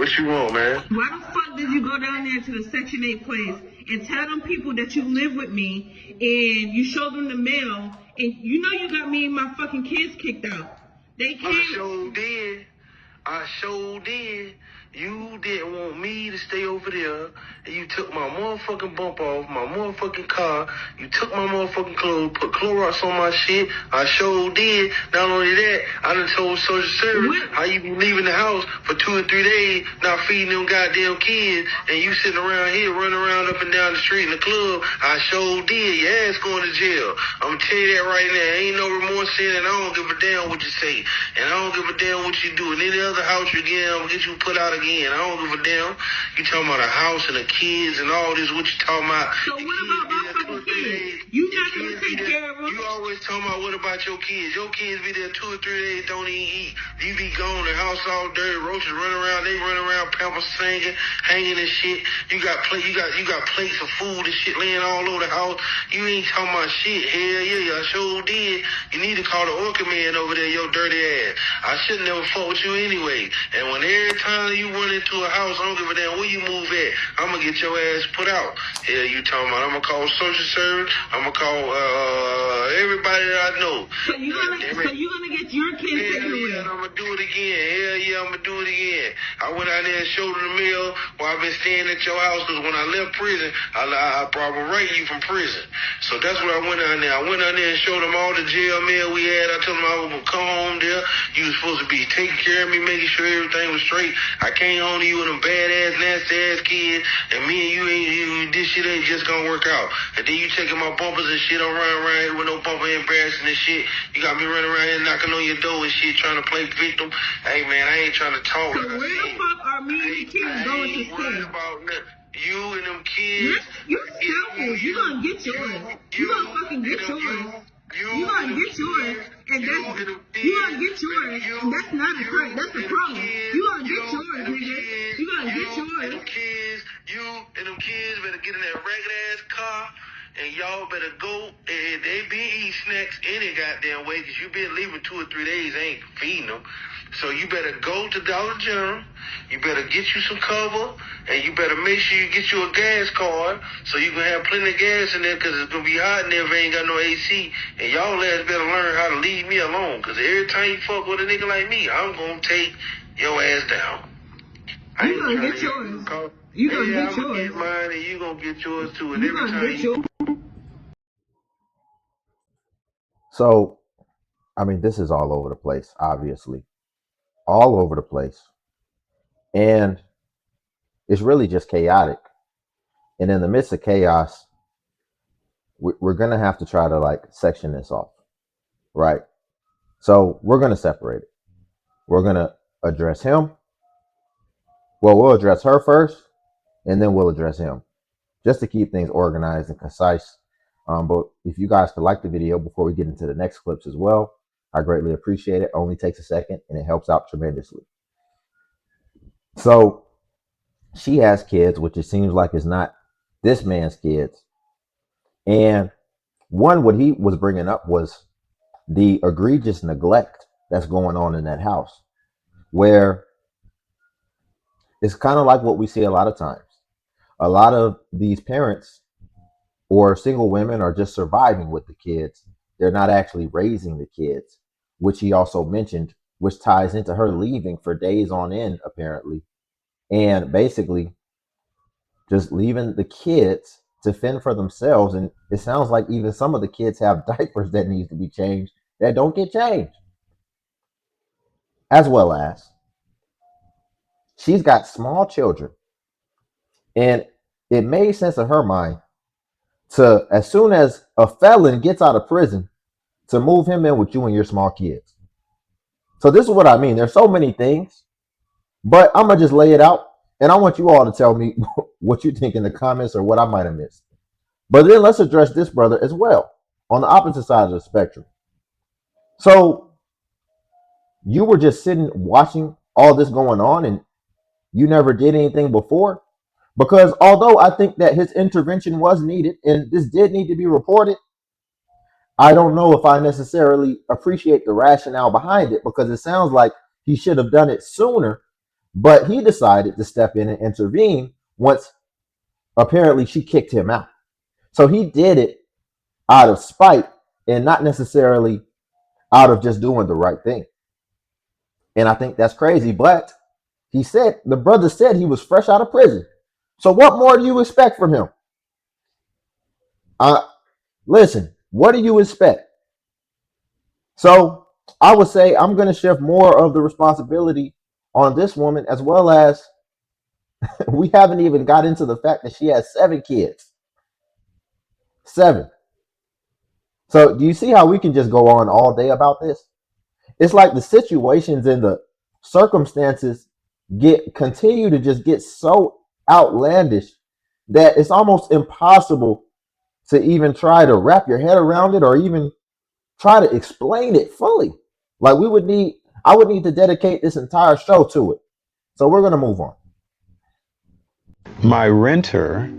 What you want, man? Why the fuck did you go down there to the Section 8 place and tell them people that you live with me and you showed them the mail and you know you got me and my fucking kids kicked out? They came. I sure did. You didn't want me to stay over there, and you took my motherfucking bump off my motherfucking car. You took my motherfucking clothes, put Clorox on my shit. I sure did. Not only that, I done told Social Service how you be leaving the house for 2 or 3 days, not feeding them goddamn kids, and you sitting around here running around up and down the street in the club. I sure did. Your ass going to jail. I'm gonna tell you that right now. Ain't no remorse in it. I don't give a damn what you say, and I don't give a damn what you do. In any other house you get, I'm gonna get you put out again. I don't give a damn. You talking about a house and the kids and all this. What you talking about? So what about my fucking kids? You not gonna take care of them? You always talking about what about your kids? Your kids be there 2 or 3 days, don't even eat. You be gone, the house all dirty, roaches run around. They run around, pampers singing, hanging and shit. You got plates of food and shit laying all over the house. You ain't talking about shit. Hell yeah, I sure did. You need to call the orca man over there, your dirty ass. I should never fuck with you anyway. And when every time you run into a house, I don't give a damn where you move at, I'm gonna get your ass put out. Hell, you talking about? I'm gonna call Social Service. I'm gonna call everybody that I know. So you gonna get your kids taken away? Yeah, I'm gonna do it again. Hell yeah, I'm gonna do it again. I went out there and showed them the mail while I've been staying at your house, because when I left prison, I probably raided you from prison. So that's what I went out there. I went out there and showed them all the jail mail we had. I told them I was gonna come home there. You was supposed to be taking care of me, making sure everything was straight. I came home to you with them badass, nasty ass kids, and me and you, this shit ain't just gonna work out. And then you taking my bumpers and shit. I'm running around here with no bumper, embarrassing and shit. You got me running around here knocking on your door and shit, trying to play victim. Hey man, I ain't trying to talk. So where the fuck are me and the kids going to stay? About you and them kids. You're selfish. You gonna get yours. You gonna fucking get yours. You gonna get yours, and that's you gonna get yours, and that's not a crime. That's a problem. You gonna get yours, nigga. You gonna get yours. You and them kids better get in that ragged ass car, and y'all better go. And they be eating snacks any goddamn way, because you been leaving 2 or 3 days, ain't feeding them. So you better go to Dollar General, you better get you some cover, and you better make sure you get you a gas card so you can have plenty of gas in there, because it's going to be hot in there if ain't got no AC. And y'all ass better learn how to leave me alone, because every time you fuck with a nigga like me, I'm going to take your ass down. You gonna get yours. You gonna get yours. I'm going to get mine, and you going to get yours too. And you gonna get yours. So, I mean, this is all over the place, obviously. All over the place. And it's really just chaotic. And in the midst of chaos, we're going to have to try to like section this off, right? So we're going to separate it. We're going to address him. Well, we'll address her first, and then we'll address him, just to keep things organized and concise. But if you guys could like the video before we get into the next clips as well, I greatly appreciate it. Only takes a second, and it helps out tremendously. So she has kids, which it seems like is not this man's kids. And what he was bringing up was the egregious neglect that's going on in that house, where it's kind of like what we see a lot of times. A lot of these parents or single women are just surviving with the kids. They're not actually raising the kids, which he also mentioned, which ties into her leaving for days on end, apparently. And basically just leaving the kids to fend for themselves. And it sounds like even some of the kids have diapers that need to be changed that don't get changed. As well as she's got small children. And it made sense in her mind to, as soon as a felon gets out of prison, to move him in with you and your small kids. So this is what I mean. There's so many things, but I'm going to just lay it out. And I want you all to tell me what you think in the comments or what I might have missed. But then let's address this brother as well, on the opposite side of the spectrum. So you were just sitting watching all this going on and you never did anything before? Because although I think that his intervention was needed and this did need to be reported, I don't know if I necessarily appreciate the rationale behind it, because it sounds like he should have done it sooner But he decided to step in and intervene once apparently she kicked him out. So he did it out of spite and not necessarily out of just doing the right thing. And I think that's crazy. But the brother said he was fresh out of prison. So what more do you expect from him? Listen, what do you expect? So I would say I'm going to shift more of the responsibility on this woman, as well as we haven't even got into the fact that she has 7 kids. 7. So do you see how we can just go on all day about this? It's like the situations and the circumstances continue to just get so outlandish that it's almost impossible to even try to wrap your head around it or even try to explain it fully. Like I would need to dedicate this entire show to it. So we're going to move on. My renter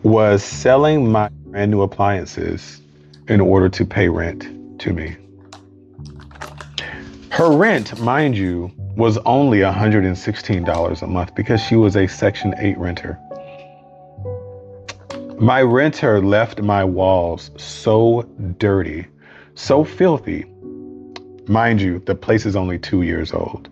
was selling my brand new appliances in order to pay rent to me. Her rent, mind you, was only $116 a month because she was a Section 8 renter. My renter left my walls so dirty, so filthy. Mind you, the place is only 2 years old.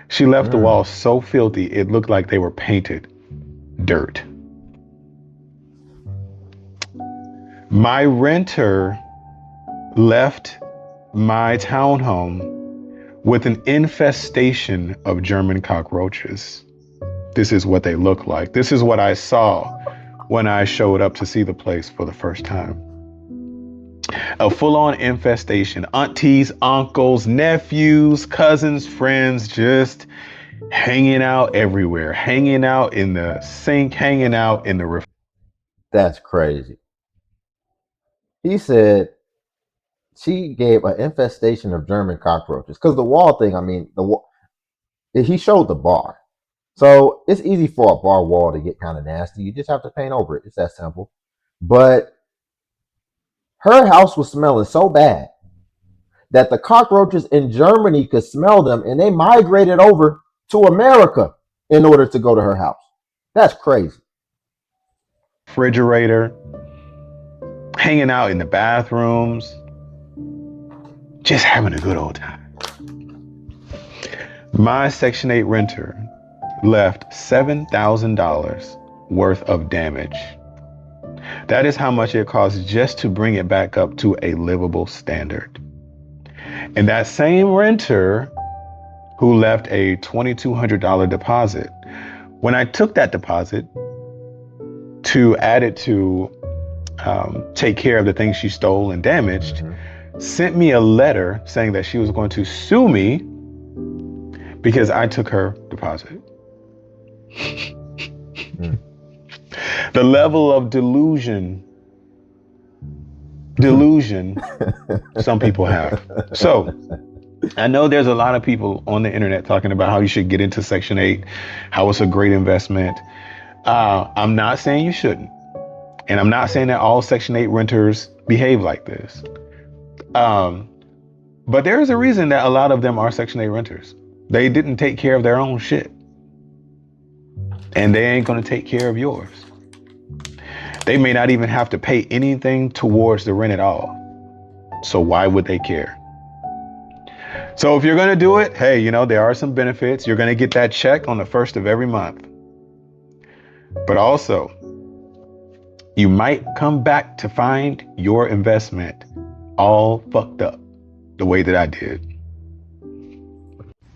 She left the walls so filthy, it looked like they were painted dirt. My renter left my townhome with an infestation of German cockroaches. This is what they look like. This is what I saw when I showed up to see the place for the first time. A full-on infestation. Aunties, uncles, nephews, cousins, friends, just hanging out everywhere. Hanging out in the sink, hanging out in the That's crazy. He said she gave an infestation of German cockroaches. Because the wall thing, I mean, he showed the bar. So it's easy for a bar wall to get kind of nasty. You just have to paint over it. It's that simple. But her house was smelling so bad that the cockroaches in Germany could smell them, and they migrated over to America in order to go to her house. That's crazy. refrigerator, hanging out in the bathrooms, just having a good old time. My Section 8 renter left $7,000 worth of damage. That is how much it costs just to bring it back up to a livable standard. And that same renter who left a $2,200 deposit, when I took that deposit to add it to take care of the things she stole and damaged, sent me a letter saying that she was going to sue me because I took her deposit. The level of delusion some people have. So I know there's a lot of people on the internet talking about how you should get into Section 8, how it's a great investment. I'm not saying you shouldn't. And I'm not saying that all Section 8 renters behave like this. But there is a reason that a lot of them are Section 8 renters. They didn't take care of their own shit. And they ain't going to take care of yours. They may not even have to pay anything towards the rent at all. So why would they care? So if you're going to do it, hey, you know, there are some benefits. You're going to get that check on the first of every month. But also, you might come back to find your investment all fucked up the way that I did.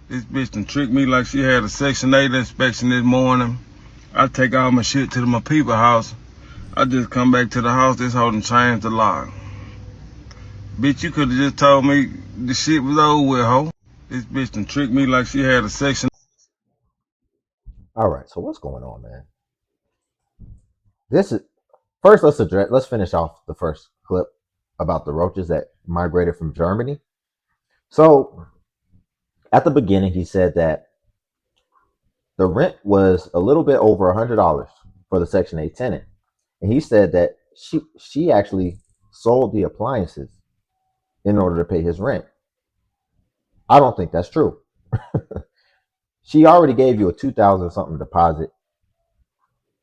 This bitch done tricked me like she had a Section 8 inspection this morning. I take all my shit to my people's house. I just come back to the house, this hoe done changed the lock. Bitch, you could've just told me the shit was over with, ho. This bitch done tricked me like she had a Section. All right, so what's going on, man? Let's finish off the first clip about the roaches that migrated from Germany. So at the beginning, he said that the rent was a little bit over $100 for the Section 8 tenant. And he said that she actually sold the appliances in order to pay his rent. I don't think that's true. She already gave you a 2,000 something deposit.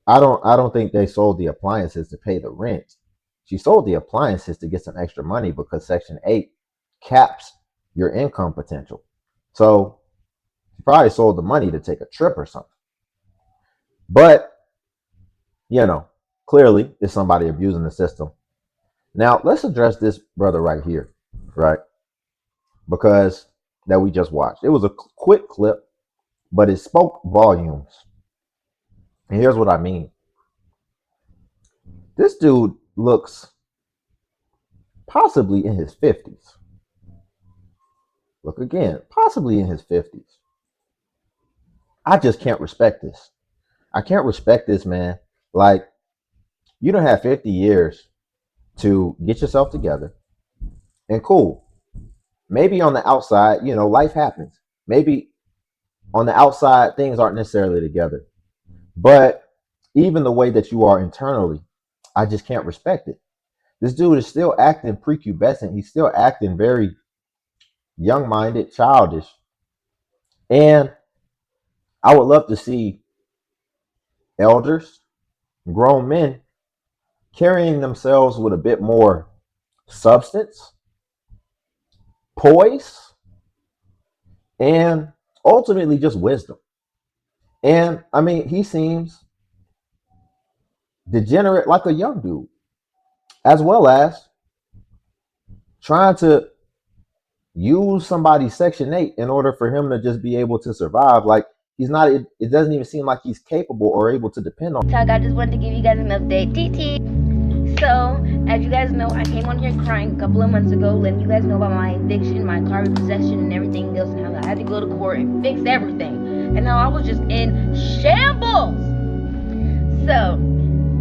I don't think they sold the appliances to pay the rent. She sold the appliances to get some extra money because Section 8 caps your income potential. So she probably sold the money to take a trip or something. But, clearly it's somebody abusing the system. Now, let's address this brother right here, right? Because that we just watched. It was a quick clip, but it spoke volumes. And here's what I mean. This dude looks possibly in his 50s. Look again, possibly in his 50s. I just can't respect this. I can't respect this, man. Like, you don't have 50 years to get yourself together. And cool. Maybe on the outside, life happens. Maybe on the outside, things aren't necessarily together. But even the way that you are internally, I just can't respect it. This dude is still acting prepubescent. He's still acting very young-minded, childish. And I would love to see elders, grown men, carrying themselves with a bit more substance, poise, and ultimately just wisdom. And I mean, he seems degenerate like a young dude, as well as trying to use somebody's Section 8 in order for him to just be able to survive. Like, he's not, it doesn't even seem like he's capable or able to depend on. I just wanted to give you guys an update. So, as you guys know, I came on here crying a couple of months ago, letting you guys know about my eviction, my car repossession, and everything else, and how I had to go to court and fix everything. And now I was just in shambles. So,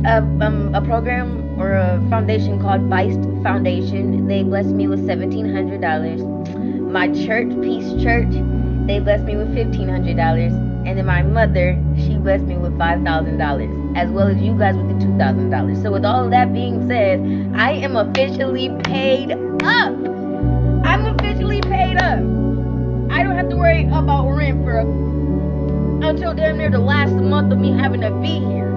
a program or a foundation called EVICTED Foundation, they blessed me with $1,700. My church, Peace Church, they blessed me with $1,500. And then my mother, she blessed me with $5,000, as well as you guys with the $2,000. So with all of that being said, I am officially paid up. I'm officially paid up. I don't have to worry about rent until damn near the last month of me having to be here.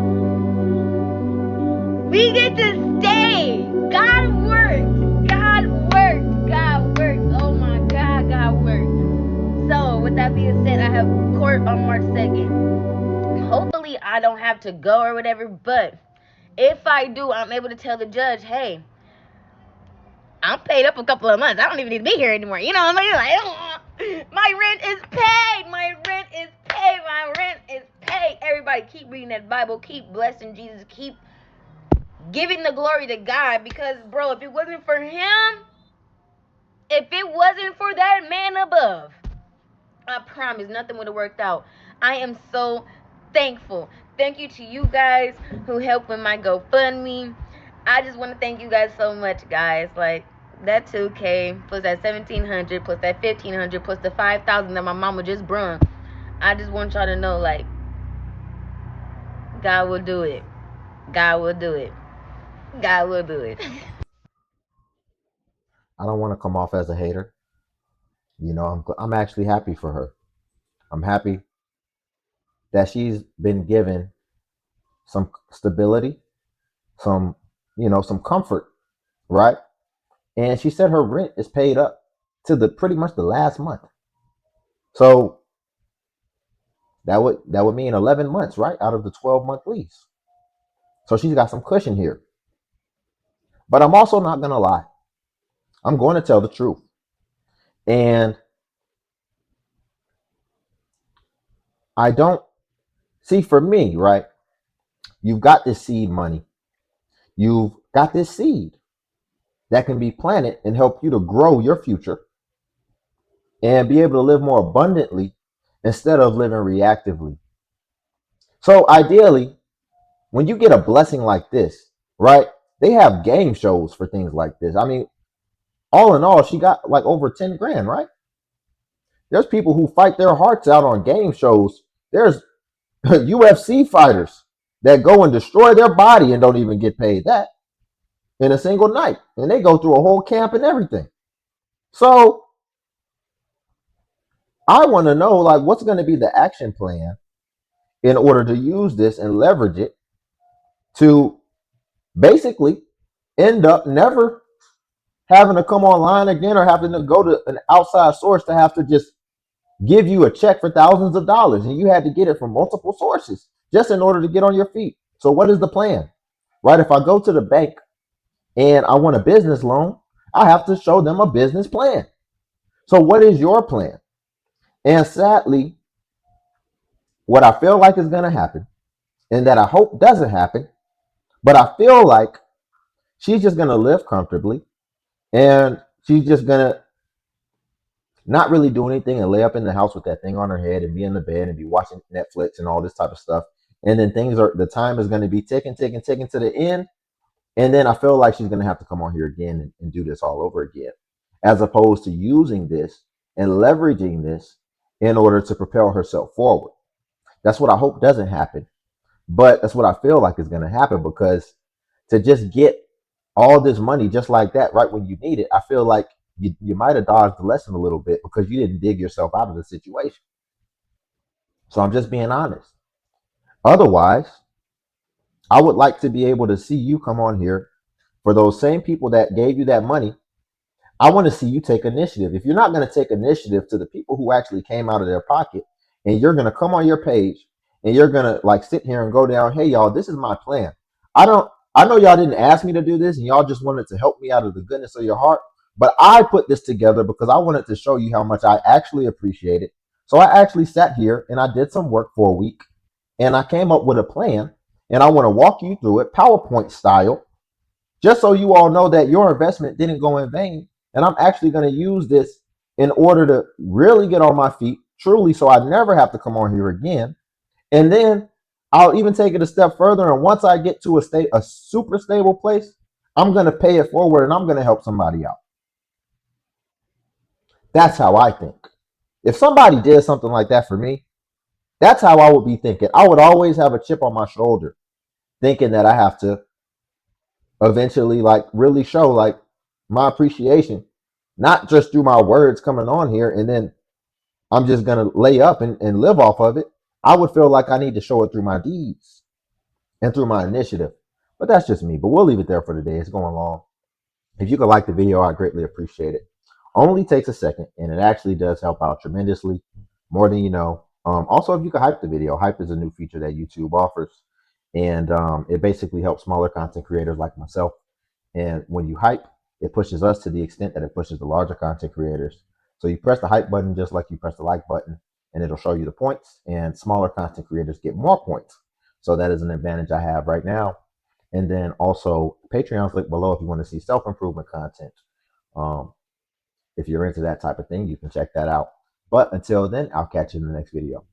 We get to stay. God worked. God worked. God worked. Oh my God, God worked. So, with that being said, I have court on March 2nd. Hopefully, I don't have to go or whatever, but if I do, I'm able to tell the judge, hey, I'm paid up a couple of months. I don't even need to be here anymore. You know what I mean? Like, my rent is paid. My rent is paid. My rent is paid. Everybody keep reading that Bible. Keep blessing Jesus. Keep giving the glory to God, because, bro, if it wasn't for him, if it wasn't for that man above, I promise nothing would have worked out. I am so thankful. Thank you to you guys who helped with my GoFundMe. I just want to thank you guys so much, guys. Like, that 2K plus that 1,700 plus that 1,500 plus the 5,000 that my mama just brung. I just want y'all to know, like, God will do it. God will do it. God will do it. I don't want to come off as a hater. I'm actually happy for her. I'm happy that she's been given some stability, some comfort, right? And she said her rent is paid up to pretty much the last month. So that would mean 11 months, right? Out of the 12-month lease. So she's got some cushion here. But I'm also not going to lie. I'm going to tell the truth. And I don't see, for me, right? You've got this seed money. You've got this seed that can be planted and help you to grow your future and be able to live more abundantly instead of living reactively. So ideally, when you get a blessing like this, right? They have game shows for things like this. I mean, all in all, she got like over 10 grand, right? There's people who fight their hearts out on game shows. There's UFC fighters that go and destroy their body and don't even get paid that in a single night. And they go through a whole camp and everything. So I want to know like what's going to be the action plan in order to use this and leverage it to basically end up never having to come online again or having to go to an outside source to have to just give you a check for thousands of dollars and you had to get it from multiple sources just in order to get on your feet. So what is the plan? Right? If I go to the bank and I want a business loan, I have to show them a business plan. So what is your plan? And sadly, what I feel like is going to happen and that I hope doesn't happen, but I feel like she's just going to live comfortably and she's just going to not really do anything and lay up in the house with that thing on her head and be in the bed and be watching Netflix and all this type of stuff. And then the time is going to be ticking to the end. And then I feel like she's going to have to come on here again and do this all over again, as opposed to using this and leveraging this in order to propel herself forward. That's what I hope doesn't happen. But that's what I feel like is going to happen, because to just get all this money just like that right when you need it, I feel like you might have dodged the lesson a little bit because you didn't dig yourself out of the situation. So I'm just being honest. Otherwise, I would like to be able to see you come on here for those same people that gave you that money. I want to see you take initiative. If you're not going to take initiative to the people who actually came out of their pocket, and you're going to come on your page and you're going to like sit here and go down, hey y'all, this is my plan. I know y'all didn't ask me to do this and y'all just wanted to help me out of the goodness of your heart, but I put this together because I wanted to show you how much I actually appreciate it. So I actually sat here and I did some work for a week and I came up with a plan, and I want to walk you through it PowerPoint style, just so you all know that your investment didn't go in vain. And I'm actually going to use this in order to really get on my feet, truly, so I never have to come on here again. And then I'll even take it a step further. And once I get to a super stable place, I'm going to pay it forward and I'm going to help somebody out. That's how I think. If somebody did something like that for me, that's how I would be thinking. I would always have a chip on my shoulder, thinking that I have to eventually like really show like my appreciation, not just through my words coming on here and then I'm just gonna lay up and live off of it. I would feel like I need to show it through my deeds and through my initiative. But that's just me. But we'll leave it there for today. It's going long. If you could like the video, I greatly appreciate it. Only takes a second, and it actually does help out tremendously, more than you know. Also, if you could hype the video, hype is a new feature that YouTube offers, and it basically helps smaller content creators like myself. And when you hype, it pushes us to the extent that it pushes the larger content creators. So you press the hype button just like you press the like button, and it'll show you the points, and smaller content creators get more points. So that is an advantage I have right now. And then also Patreon's link below if you want to see self-improvement content. If you're into that type of thing, you can check that out. But until then, I'll catch you in the next video.